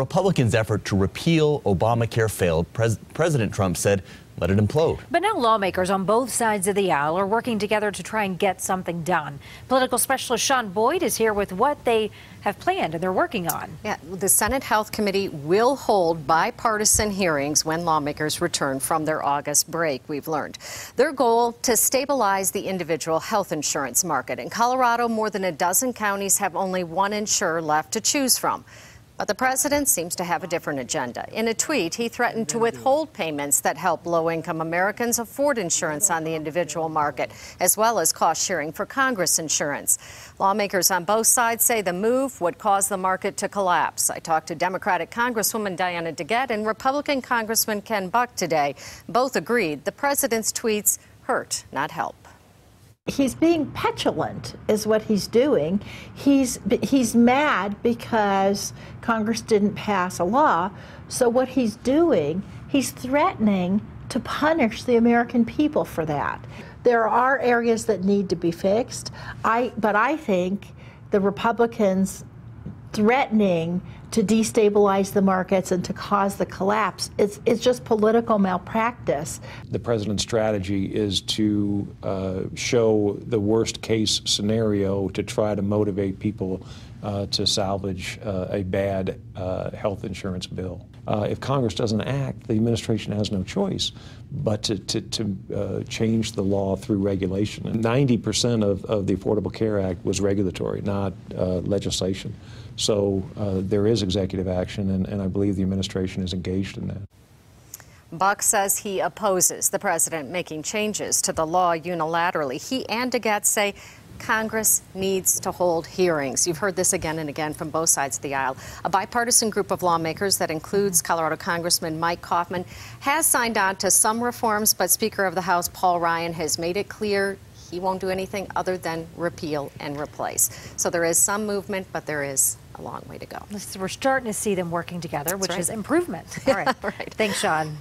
Republicans' effort to repeal Obamacare failed. President Trump said, let it implode. But now lawmakers on both sides of the aisle are working together to try and get something done. Political specialist Sean Boyd is here with what they have planned and they're working on. Yeah, the Senate Health Committee will hold bipartisan hearings when lawmakers return from their August break, we've learned. Their goal, to stabilize the individual health insurance market. In Colorado, more than a dozen counties have only one insurer left to choose from. But the president seems to have a different agenda. In a tweet, he threatened to withhold payments that help low-income Americans afford insurance on the individual market, as well as cost sharing for Congress insurance. Lawmakers on both sides say the move would cause the market to collapse. I talked to Democratic Congresswoman Diana DeGette and Republican Congressman Ken Buck today. Both agreed the president's tweets hurt, not help. He's being petulant is what he's doing. He's mad because Congress didn't pass a law. So what he's doing, he's threatening to punish the American people for that. There are areas that need to be fixed. But I think the Republicans threatening to destabilize the markets and to cause the collapse, it's just political malpractice. The president's strategy is to show the worst case scenario to try to motivate people to salvage a bad health insurance bill. If Congress doesn't act, the administration has no choice but to change the law through regulation. 90% of the Affordable Care Act was regulatory, not legislation. So there is executive action, and I believe the administration is engaged in that. Buck says he opposes the president making changes to the law unilaterally. He and DeGette say Congress needs to hold hearings. You've heard this again and again from both sides of the aisle. A bipartisan group of lawmakers that includes Colorado Congressman Mike Coffman has signed on to some reforms, but Speaker of the House Paul Ryan has made it clear he won't do anything other than repeal and replace. So there is some movement, but there is a long way to go. We're starting to see them working together, which That's right. is improvement. All right. Right. Thanks, Sean.